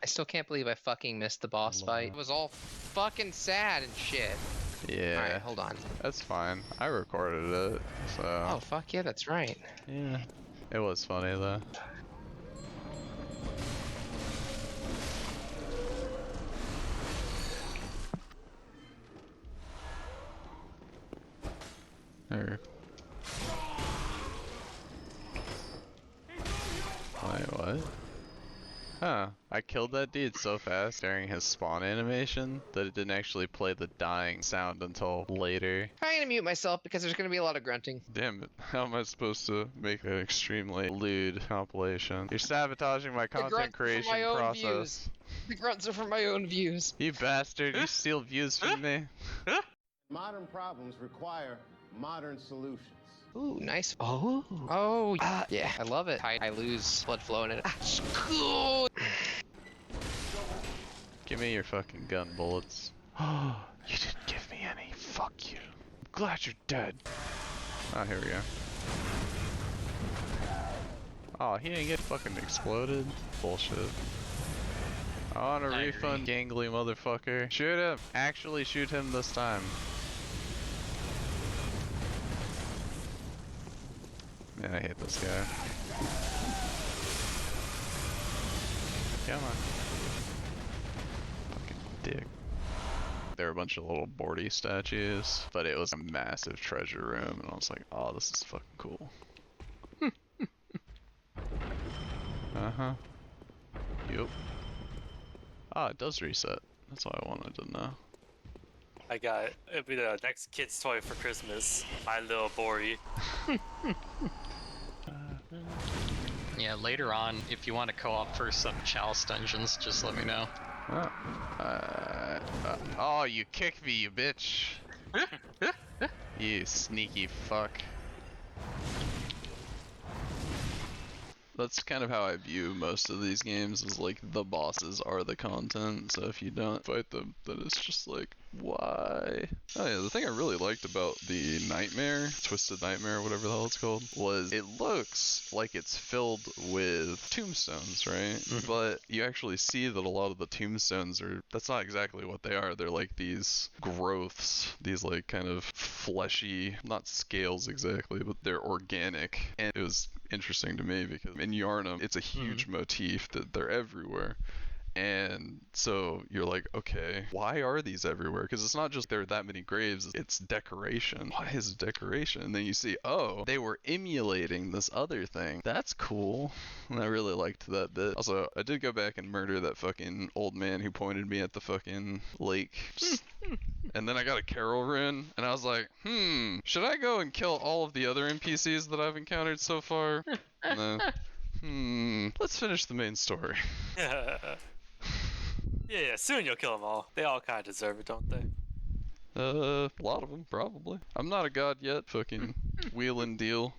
I still can't believe I fucking missed the boss fight. It was all fucking sad and shit. Yeah. Alright, hold on. That's fine. I recorded it, so... Oh, fuck yeah, that's right. Yeah. It was funny, though. There. Wait, what? Huh. I killed that dude so fast during his spawn animation that it didn't actually play the dying sound until later. I'm gonna mute myself because there's gonna be a lot of grunting. Damn it. How am I supposed to make an extremely lewd compilation? You're sabotaging my content creation process. The grunts are for my own views. You bastard, you steal views from me. Modern problems require modern solutions. Ooh, nice. Oh, yeah, I love it. I lose blood flow in it. Cool. Give me your fucking gun bullets. Oh, you didn't give me any. Fuck you. I'm glad you're dead. Oh, here we go. Oh, he didn't get fucking exploded? Bullshit. I want a refund, gangly motherfucker. Shoot him. Actually shoot him this time. Man, I hate this guy. Come on. Fucking dick. There were a bunch of little boardy statues, but it was a massive treasure room, and I was like, oh, this is fucking cool. Uh-huh. Yup. Ah, it does reset. That's what I wanted to know. I got it. It'll be the next kid's toy for Christmas. My little Bori. Yeah, later on, if you want to co-op for some Chalice dungeons, just let me know. Oh, you kicked me, you bitch. You sneaky fuck. That's kind of how I view most of these games, is like the bosses are the content, so if you don't fight them, then it's just like, why? Oh yeah, the thing I really liked about the Nightmare, Twisted Nightmare, whatever the hell it's called, was it looks like it's filled with tombstones, right? But you actually see that a lot of the tombstones are, that's not exactly what they are. They're like these growths, these like kind of fleshy, not scales exactly, but they're organic. And it was interesting to me because in Yharnam, it's a huge motif that they're everywhere. And so you're like, okay, why are these everywhere? Because it's not just there are that many graves, it's decoration. Why is it decoration? And then you see, oh, they were emulating this other thing. That's cool. And I really liked that bit. Also, I did go back and murder that fucking old man who pointed me at the fucking lake. And then I got a Carol rune, and I was like, should I go and kill all of the other NPCs that I've encountered so far? And then, let's finish the main story. Yeah, soon you'll kill them all. They all kind of deserve it, don't they? A lot of them, probably. I'm not a god yet, fucking wheel and deal.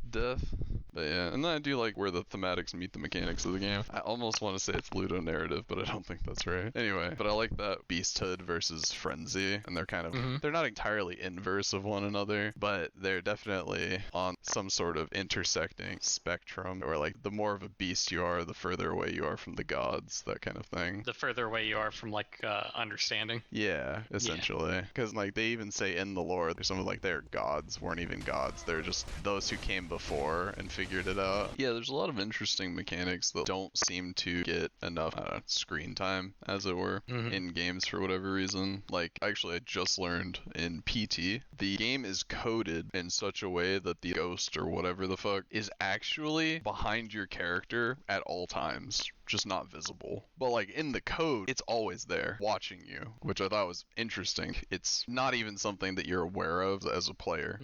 Death. But yeah, and then I do like where the thematics meet the mechanics of the game. I almost want to say it's ludonarrative, but I don't think that's right. Anyway, but I like that beasthood versus frenzy, and they're kind of, they're not entirely inverse of one another, but they're definitely on some sort of intersecting spectrum, or like the more of a beast you are, the further away you are from the gods, that kind of thing. The further away you are from, like, understanding. Yeah, essentially. Because, like, they even say in the lore, some of, like, their gods weren't even gods. They're just those who came before and figured it out. Yeah, there's a lot of interesting mechanics that don't seem to get enough screen time, as it were, in games for whatever reason. Like, actually, I just learned in PT, the game is coded in such a way that the ghost or whatever the fuck is actually behind your character at all times, just not visible. But like in the code, it's always there watching you, which I thought was interesting. It's not even something that you're aware of as a player,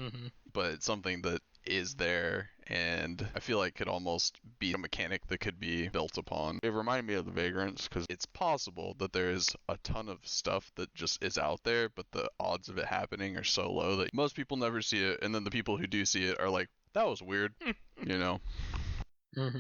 but it's something that is there, and I feel like could almost be a mechanic that could be built upon. It reminded me of the Vagrants, because it's possible that there is a ton of stuff that just is out there, but the odds of it happening are so low that most people never see it, and then the people who do see it are like, that was weird, you know? Yeah,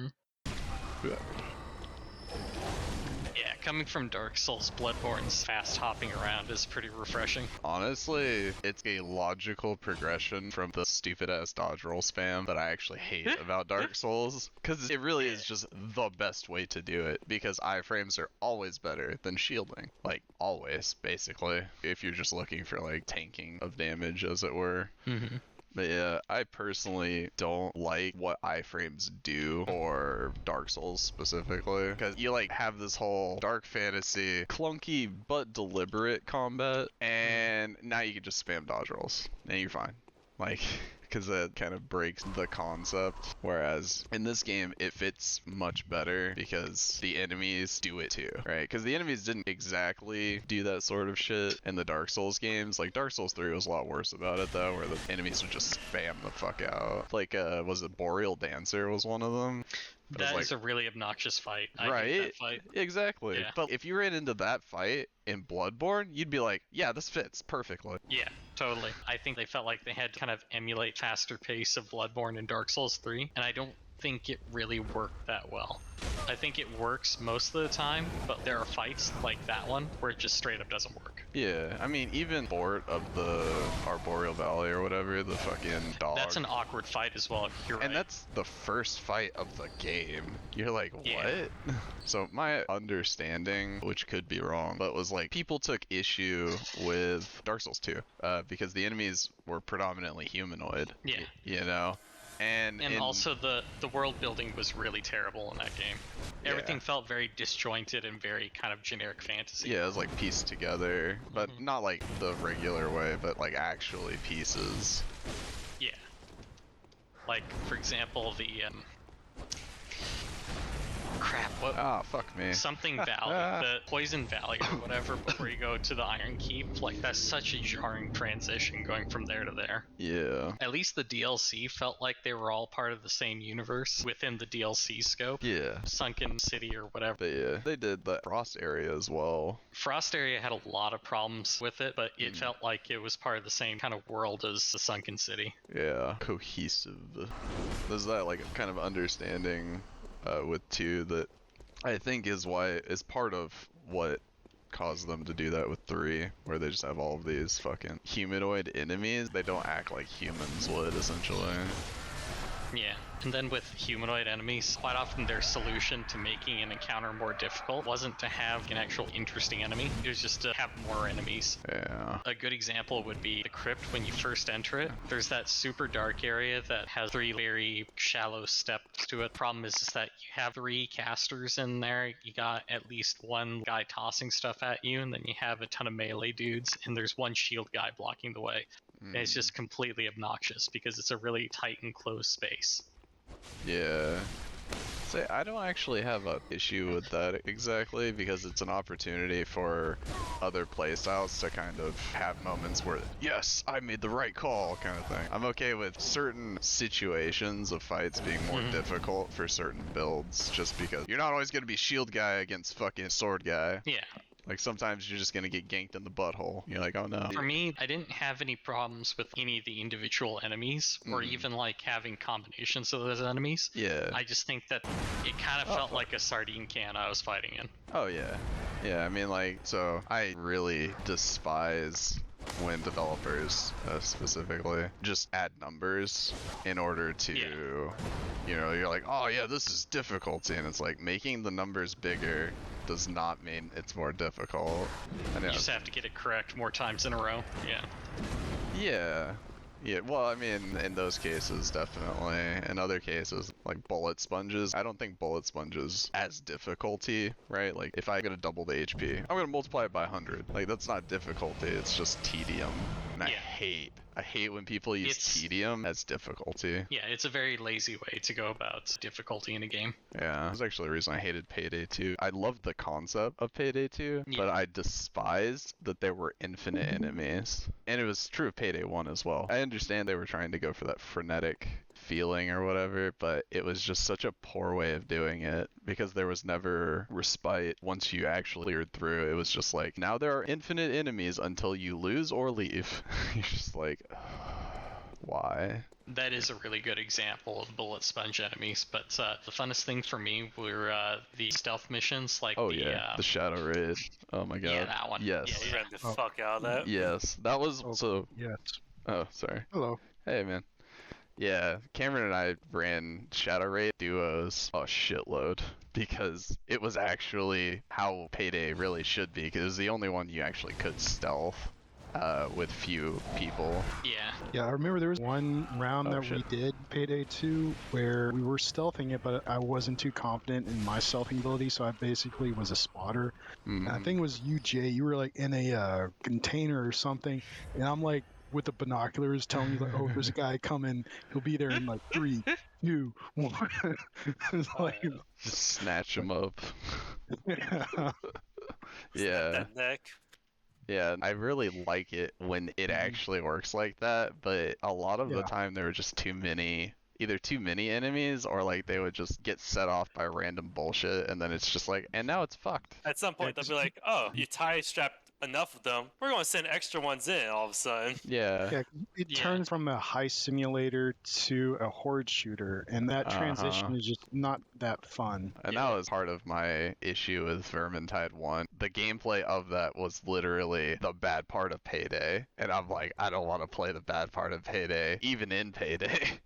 coming from Dark Souls, Bloodborne's fast hopping around is pretty refreshing. Honestly, it's a logical progression from the stupid-ass dodge roll spam that I actually hate about Dark Souls, because it really is just the best way to do it, because iframes are always better than shielding. Like, always, basically, if you're just looking for, like, tanking of damage, as it were. Mm-hmm. But yeah, I personally don't like what iframes do for Dark Souls specifically, because you like have this whole dark fantasy, clunky but deliberate combat, and now you can just spam dodge rolls, and you're fine. Like, because that kind of breaks the concept. Whereas in this game, it fits much better because the enemies do it too, right? Because the enemies didn't exactly do that sort of shit in the Dark Souls games. Like, Dark Souls 3 was a lot worse about it, though, where the enemies would just spam the fuck out. Like, was it Boreal Dancer was one of them? That is a really obnoxious fight. I Right? hate that fight. Exactly. Yeah. But if you ran into that fight in Bloodborne, you'd be like, yeah, this fits perfectly. Yeah, totally. I think they felt like they had to kind of emulate faster pace of Bloodborne and Dark Souls 3, and I don't think it really worked that well. I think it works most of the time, but there are fights like that one where it just straight up doesn't work. Yeah, I mean, even Fort of the Arboreal Valley or whatever, the fucking dog. That's an awkward fight as well, you're right. And that's the first fight of the game. You're like, what? Yeah. So my understanding, which could be wrong, but was like, people took issue with Dark Souls 2, because the enemies were predominantly humanoid. Yeah. You know? And also the world building was really terrible in that game. Everything felt very disjointed and very kind of generic fantasy. Yeah, it was like pieced together, but not like the regular way, but like actually pieces. Yeah. Like, for example, the crap, what? Ah, fuck me. Something Valley, the Poison Valley or whatever, before you go to the Iron Keep. Like, that's such a jarring transition going from there to there. Yeah. At least the DLC felt like they were all part of the same universe within the DLC scope. Yeah. Sunken City or whatever. But yeah, they did the Frost area as well. Frost area had a lot of problems with it, but it felt like it was part of the same kind of world as the Sunken City. Yeah. Cohesive. There's that like kind of understanding with 2 that I think is part of what caused them to do that with 3, where they just have all of these fucking humanoid enemies. They don't act like humans would, essentially. Yeah, and then with humanoid enemies, quite often their solution to making an encounter more difficult wasn't to have an actual interesting enemy, it was just to have more enemies. Yeah. A good example would be the crypt when you first enter it. There's that super dark area that has 3 very shallow steps to it. Problem is that you have 3 casters in there, you got at least 1 guy tossing stuff at you, and then you have a ton of melee dudes, and there's 1 shield guy blocking the way. And it's just completely obnoxious because it's a really tight and closed space. Yeah. Say, I don't actually have an issue with that exactly, because it's an opportunity for other playstyles to kind of have moments where, yes, I made the right call, kind of thing. I'm okay with certain situations of fights being more difficult for certain builds, just because you're not always going to be shield guy against fucking sword guy. Yeah. Like, sometimes you're just gonna get ganked in the butthole. You're like, oh no. For me, I didn't have any problems with any of the individual enemies, or even like having combinations of those enemies. Yeah. I just think that it kind of felt like a sardine can I was fighting in. Oh yeah. Yeah, I mean, like, so I really despise when developers, specifically, just add numbers in order to, you know, you're like, oh yeah, this is difficulty, and it's like, making the numbers bigger does not mean it's more difficult. You just have to get it correct more times in a row. Yeah. Yeah. Yeah, well, I mean, in those cases, definitely. In other cases, like bullet sponges, I don't think bullet sponges as difficulty, right? Like, if I get a double the HP, I'm gonna multiply it by 100. Like, that's not difficulty, it's just tedium. And I hate when people use tedium as difficulty. Yeah, it's a very lazy way to go about difficulty in a game. Yeah, that's actually the reason I hated Payday 2. I loved the concept of Payday 2, but I despised that there were infinite enemies. And it was true of Payday 1 as well. I understand they were trying to go for that frenetic feeling or whatever, but it was just such a poor way of doing it, because there was never respite once you actually cleared through. It was just like, now there are infinite enemies until you lose or leave. You're just like, why? That is a really good example of bullet sponge enemies, but the funnest thing for me were the stealth missions, like Oh yeah, the Shadow Raid. Oh my god. yeah, that one. Yes. Yeah, you ran the Oh. fuck out of that. Yes, that was so. Yes. Oh, sorry. Hello. Hey, man. Yeah, Cameron and I ran Shadow Raid duos a shitload because it was actually how Payday really should be, because it was the only one you actually could stealth with few people. Yeah. Yeah, I remember there was one round Oh, that shit. we did Payday 2 where we were stealthing it, but I wasn't too confident in my stealthing ability, so I basically was a spotter. And I think it was you, Jay. You were like in a container or something, and I'm like with the binoculars telling you like, oh, there's a guy coming. He'll be there in like 3, 2, 1. It's like, Just snatch him up. yeah. Snap Yeah. that neck. Yeah, I really like it when it actually works like that, but a lot of the Yeah. time there were just either too many enemies, or like they would just get set off by random bullshit, and then it's just like, and now it's fucked. At some point, they'll be like, oh, you tie strapped enough of them. We're going to send extra ones in all of a sudden. Yeah. Yeah, it Yeah. turns from a heist simulator to a horde shooter, and that transition is just not that fun. And Yeah. that was part of my issue with Vermintide 1. The gameplay of that was literally the bad part of Payday. And I'm like, I don't want to play the bad part of Payday, even in Payday.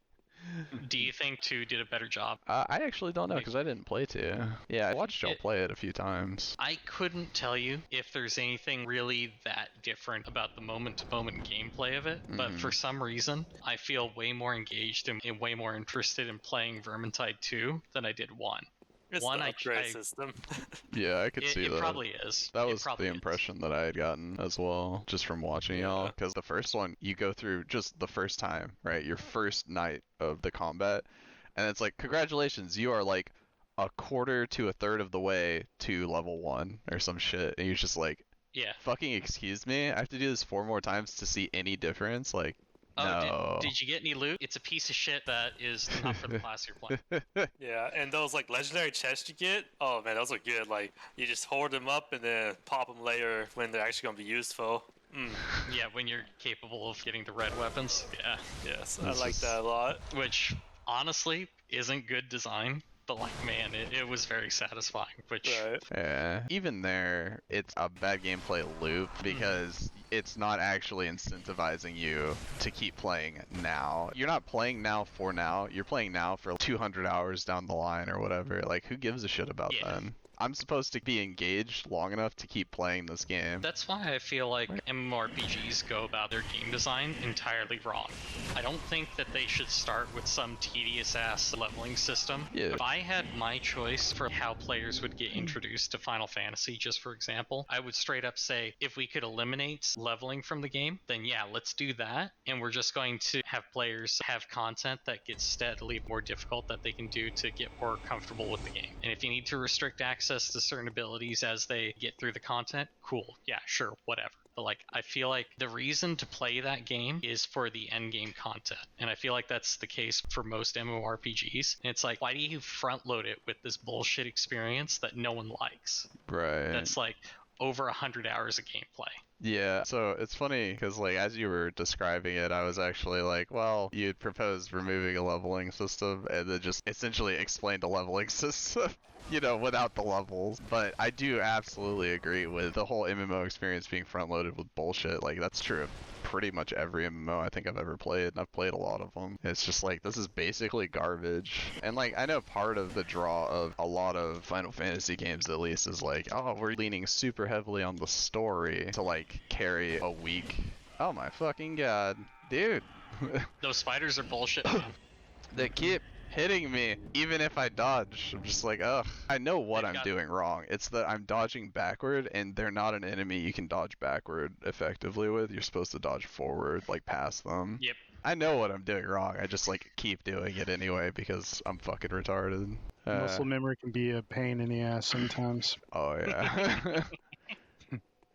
Do you think 2 did a better job? I actually don't know, because I didn't play 2. Yeah, I watched y'all It- play it a few times. I couldn't tell you if there's anything really that different about the moment-to-moment gameplay of it, but for some reason, I feel way more engaged and way more interested in playing Vermintide 2 than I did 1. It's One, the I- upgrade I- system. Yeah, I could see It that. probably is. That It was the probably is. impression that I had gotten as well, just from watching y'all. Because the first one, you go through just the first time, right? Your first night of the combat. And it's like, congratulations, you are like a quarter to a third of the way to level 1 or some shit. And you're just like, Yeah. fucking excuse me? I have to do this 4 more times to see any difference? Like, Oh, no. did you get any loot? It's a piece of shit that is not for the class you're playing. Yeah, and those like legendary chests you get, oh man, those are good. Like you just hoard them up and then pop them later when they're actually gonna be useful. Yeah, when you're capable of getting the red weapons. Yeah. Yes, I This like is- that a lot. Which, honestly, isn't good design. But, like, man, it was very satisfying. Which, Right. Yeah. Even there, it's a bad gameplay loop because it's not actually incentivizing you to keep playing now. You're not playing now for now. You're playing now for 200 hours down the line or whatever. Like, who gives a shit about Yeah. then? I'm supposed to be engaged long enough to keep playing this game. that's why I feel like MMORPGs go about their game design entirely wrong. I don't think that they should start with some tedious-ass leveling system. Yeah. If I had my choice for how players would get introduced to Final Fantasy, just for example, I would straight up say, if we could eliminate leveling from the game, then yeah, let's do that. And we're just going to have players have content that gets steadily more difficult that they can do to get more comfortable with the game. And if you need to restrict access to certain abilities as they get through the content, cool. Yeah, sure, whatever. But like, I feel like the reason to play that game is for the end game content. And I feel like that's the case for most MMORPGs. And it's like, why do you front load it with this bullshit experience that no one likes? Right. That's like over 100 hours of gameplay. Yeah, so it's funny because like as you were describing it, I was actually like, well, you had proposed removing a leveling system and then just essentially explained a leveling system, you know, without the levels. But I do absolutely agree with the whole MMO experience being front loaded with bullshit. Like that's true of pretty much every MMO I think I've ever played, and I've played a lot of them. It's just like, this is basically garbage. And like, I know part of the draw of a lot of Final Fantasy games at least is like, oh, we're leaning super heavily on the story to like carry a week. Oh my fucking god, dude. Those spiders are bullshit, man. They keep hitting me even if I dodge. I'm just like, ugh. I know what They've I'm got- doing wrong. It's that I'm dodging backward and they're not an enemy you can dodge backward effectively with. You're supposed to dodge forward, like past them. Yep. I know what I'm doing wrong. I just like keep doing it anyway because I'm fucking retarded. Muscle memory can be a pain in the ass sometimes. Oh yeah.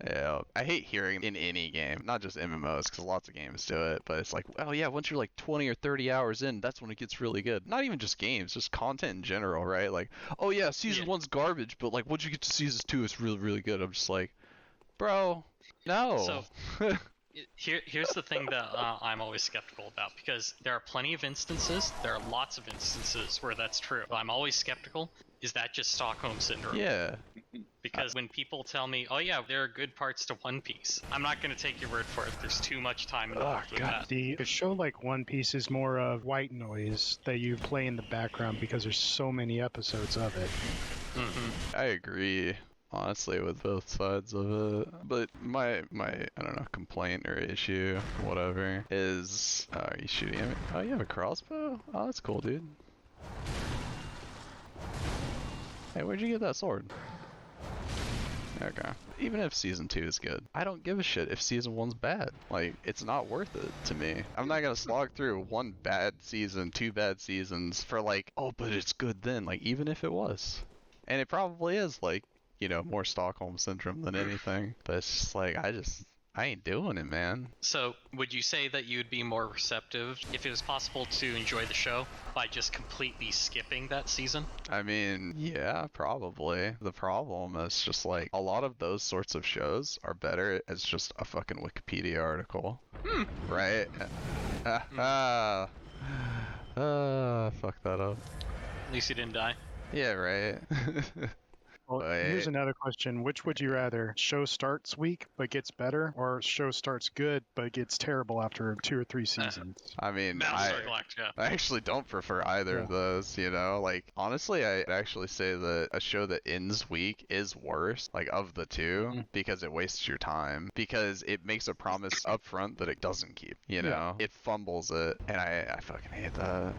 Yeah, I hate hearing in any game, not just MMOs, because lots of games do it, but it's like, oh yeah, once you're like 20 or 30 hours in, that's when it gets really good. Not even just games, just content in general, right? Like, oh yeah, season Yeah. 1's garbage, but like once you get to season 2, it's really, really good. I'm just like, bro, no. So- Here's the thing that I'm always skeptical about, because there are plenty of instances, there are lots of instances where that's true. But I'm always skeptical. Is that just Stockholm Syndrome? Yeah. Because when people tell me, oh yeah, there are good parts to One Piece, I'm not going to take your word for it. There's too much time involved with that. A show like One Piece is more of white noise that you play in the background because there's so many episodes of it. I agree, honestly, with both sides of it. But my I don't know, complaint or issue, whatever, is are you shooting at me? Oh, you have a crossbow? Oh, that's cool, dude. Hey, where'd you get that sword? Okay. Even if season 2 is good, I don't give a shit if season 1's bad. Like, it's not worth it to me. I'm not gonna slog through 1 bad season, 2 bad seasons for like, oh, but it's good then. Like, even if it was. And it probably is, like, you know, more Stockholm Syndrome than anything. But it's just like, I ain't doing it, man. So, would you say that you'd be more receptive if it was possible to enjoy the show by just completely skipping that season? I mean, yeah, probably. The problem is just like, a lot of those sorts of shows are better as just a fucking Wikipedia article. Right? Fuck that up. At least you didn't die. Yeah, right. Well, here's another question. Which would you rather? Show starts weak but gets better, or show starts good but gets terrible after 2 or 3 seasons? I mean, Battlestar Galactica. I actually don't prefer either of those, you know? Like, honestly, I'd actually say that a show that ends weak is worse, like, of the two, because it wastes your time. Because it makes a promise up front that it doesn't keep, you know? It fumbles it, and I fucking hate that.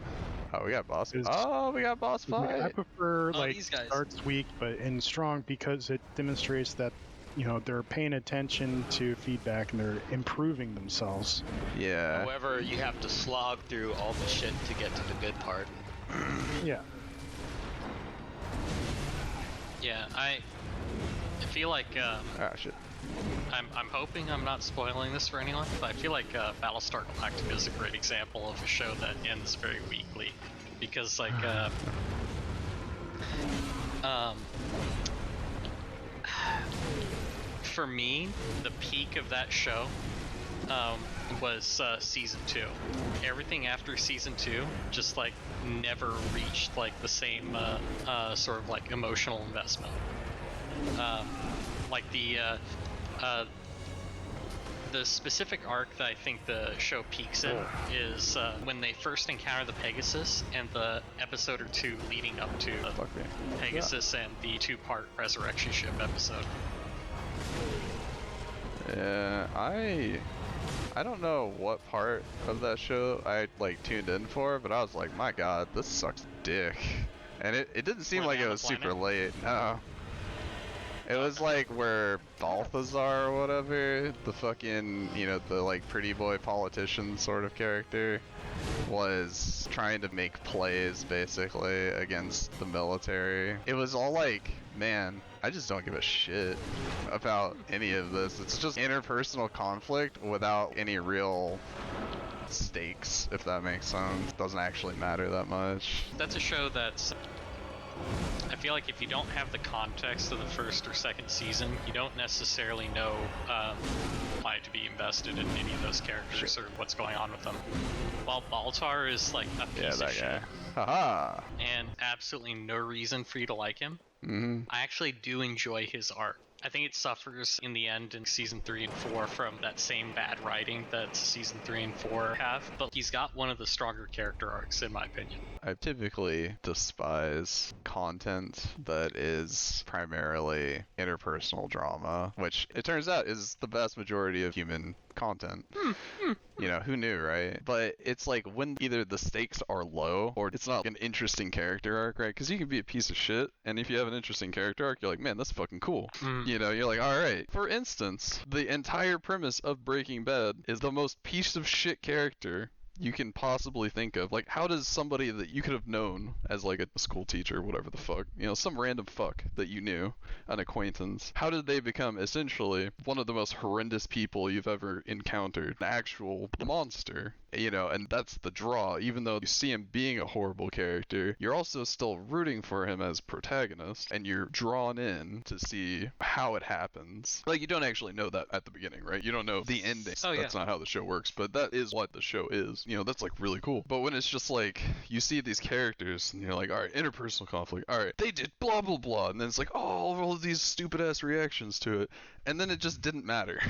Oh, we got boss. Oh, we got boss fight. I prefer, like, these guys. starts weak but ends strong because it demonstrates that, you know, they're paying attention to feedback and they're improving themselves. Yeah. However, you have to slog through all the shit to get to the good part. Yeah. Yeah, I feel like Ah, shit. I'm hoping I'm not spoiling this for anyone, but I feel like Battlestar Galactica is a great example of a show that ends very weakly, because like for me, the peak of that show was season 2. Everything after season 2 just like never reached like the same sort of like emotional investment. Like the specific arc that I think the show peaks in is when they first encounter the Pegasus, and the episode or 2 leading up to Pegasus and the 2-part resurrection ship episode. Yeah, I don't know what part of that show I like tuned in for, but I was like, my god, this sucks dick. And it didn't seem like it was super late. No. It was like where Balthazar or whatever, the fucking, you know, the like pretty boy politician sort of character, was trying to make plays basically against the military. It was all like, man, I just don't give a shit about any of this. It's just interpersonal conflict without any real stakes, if that makes sense. Doesn't actually matter that much. That's a show that's... I feel like if you don't have the context of the first or second season, you don't necessarily know why to be invested in any of those characters or what's going on with them. While Baltar is like a piece of shit, Haha. and absolutely no reason for you to like him, I actually do enjoy his art. I think it suffers in the end in season 3 and 4 from that same bad writing that season 3 and 4 have, but he's got one of the stronger character arcs in my opinion. I typically despise content that is primarily interpersonal drama, which it turns out is the vast majority of human content. You know, who knew, right? But it's like when either the stakes are low or it's not an interesting character arc, right? Because you can be a piece of shit, and if you have an interesting character arc, you're like, man, that's fucking cool. You know, you're like, all right. For instance, the entire premise of Breaking Bad is the most piece of shit character you can possibly think of. Like, how does somebody that you could have known as like a school teacher, whatever the fuck, you know, some random fuck that you knew, an acquaintance, how did they become essentially one of the most horrendous people you've ever encountered? An actual monster. you know, and that's the draw. Even though you see him being a horrible character, you're also still rooting for him as protagonist, and you're drawn in to see how it happens. Like, you don't actually know that at the beginning, right? You don't know the ending. Oh, yeah. That's not how the show works, but that is what the show is. You know, that's like really cool. But when it's just like, you see these characters, and you're like, alright, interpersonal conflict, alright, they did blah blah blah, and then it's like, oh, all of these stupid ass reactions to it, and then it just didn't matter.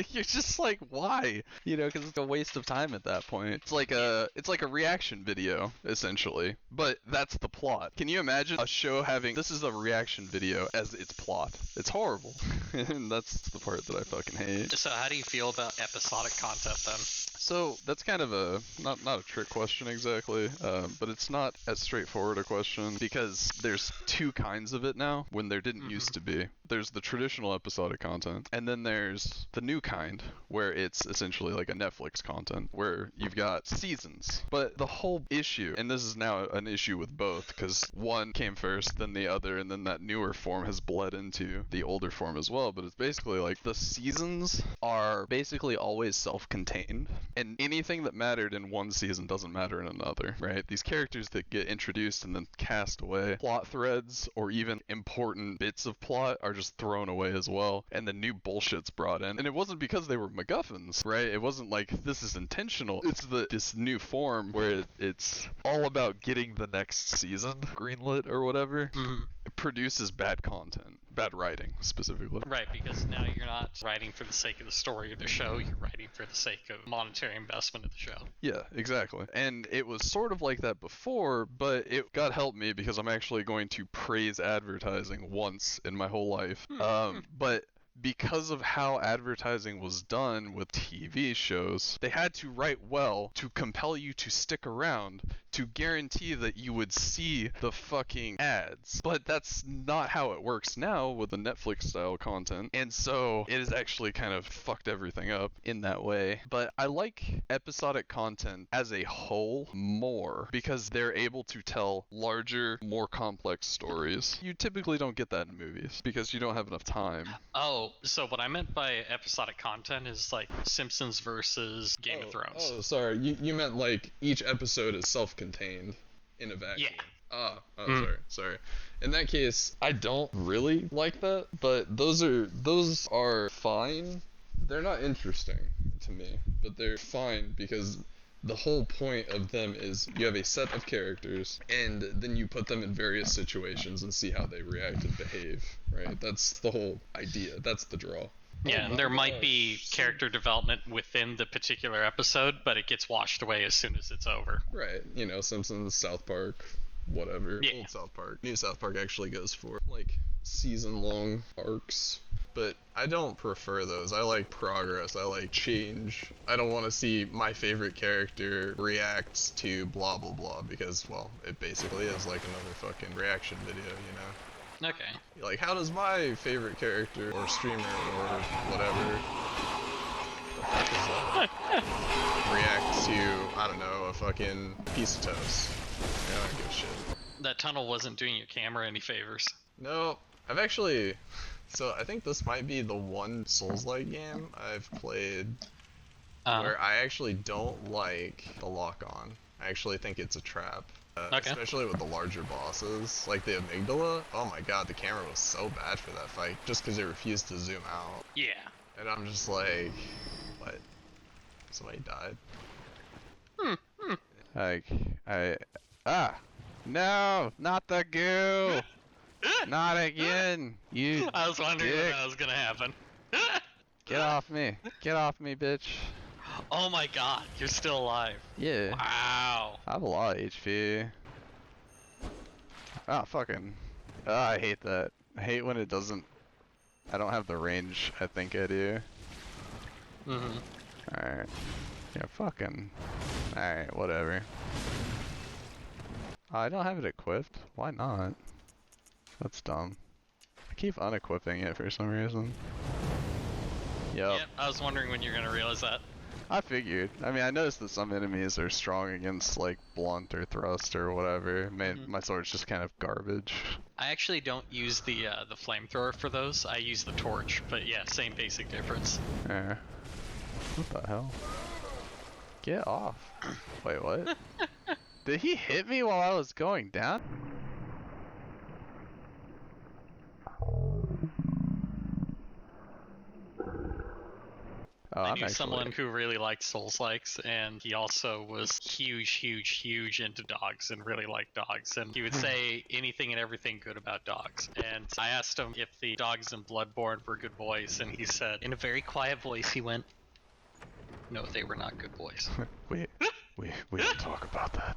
You're just like, why? You know, because it's a waste of time at that point. It's like a reaction video, essentially. But that's the plot. Can you imagine a show having, this is a reaction video as its plot? It's horrible. And that's the part that I fucking hate. So how do you feel about episodic content then? So that's kind of a not a trick question exactly, but it's not as straightforward a question because there's two kinds of it now when there didn't used to be. There's the traditional episodic content, and then there's the new kind where it's essentially like a Netflix content where you've got seasons. But the whole issue, and this is now an issue with both because one came first, then the other, and then that newer form has bled into the older form as well. But it's basically like the seasons are basically always self-contained. And anything that mattered in one season doesn't matter in another, right? These characters that get introduced and then cast away, plot threads or even important bits of plot are just thrown away as well, and the new bullshit's brought in. And it wasn't because they were MacGuffins, right? It wasn't like this is intentional. It's this new form where it's all about getting the next season greenlit or whatever. It produces bad content. Bad writing, specifically. Right, because now you're not writing for the sake of the story of the show, you're writing for the sake of monetary investment of the show. Yeah, exactly. And it was sort of like that before, but it God help me because I'm actually going to praise advertising once in my whole life. But because of how advertising was done with TV shows, they had to write well to compel you to stick around to guarantee that you would see the fucking ads. But that's not how it works now with the Netflix style content. And so it has actually kind of fucked everything up in that way. But I like episodic content as a whole more because they're able to tell larger, more complex stories. You typically don't get that in movies because you don't have enough time. Oh, so what I meant by episodic content is like Simpsons versus Game of Thrones. Oh, sorry. You meant like each episode is self-contained in a vacuum. Yeah. Sorry. In that case, I don't really like that, but those are fine. They're not interesting to me, but they're fine because the whole point of them is you have a set of characters and then you put them in various situations and see how they react and behave, right? That's the whole idea. That's the draw. Yeah, and there might be character development within the particular episode, but it gets washed away as soon as it's over. Right. You know, Simpsons, South Park, whatever. Yeah. Old South Park. New South Park actually goes for, like, season-long arcs. But I don't prefer those. I like progress. I like change. I don't want to see my favorite character reacts to blah blah blah because, well, it basically is like another fucking reaction video, you know? Okay. Like, how does my favorite character or streamer or whatever the fuck is that? React to, I don't know, a fucking piece of toast. I don't give a shit. That tunnel wasn't doing your camera any favors. No, I've actually... So I think this might be the one Souls-like game I've played where I actually don't like the lock-on. I actually think it's a trap. Especially with the larger bosses, like the amygdala. Oh my god, the camera was so bad for that fight, just because it refused to zoom out. Yeah. And I'm just like, what? Somebody died? No, not the goo! Not again! You I was wondering dick. when that was gonna happen. Get off me, bitch. Oh my god, you're still alive. Yeah. Wow. I have a lot of HP. Ah, fucking. I hate that. I hate when it doesn't. I don't have the range I think I do. Alright. Yeah, fucking. Alright, whatever. Oh, I don't have it equipped. Why not? That's dumb. I keep unequipping it for some reason. Yep. Yep, I was wondering when you're gonna realize that. I figured. I mean, I noticed that some enemies are strong against, like, blunt or thrust or whatever. My sword's just kind of garbage. I actually don't use the flamethrower for those. I use the torch, but yeah, same basic difference. Yeah. What the hell? Get off. Wait, what? Did he hit me while I was going down? Oh, I I'm knew actually... someone who really liked Souls-likes, and he also was huge into dogs and really liked dogs. And he would say anything and everything good about dogs. And I asked him if the dogs in Bloodborne were good boys, and he said, in a very quiet voice, he went, "No, they were not good boys." we don't talk about that.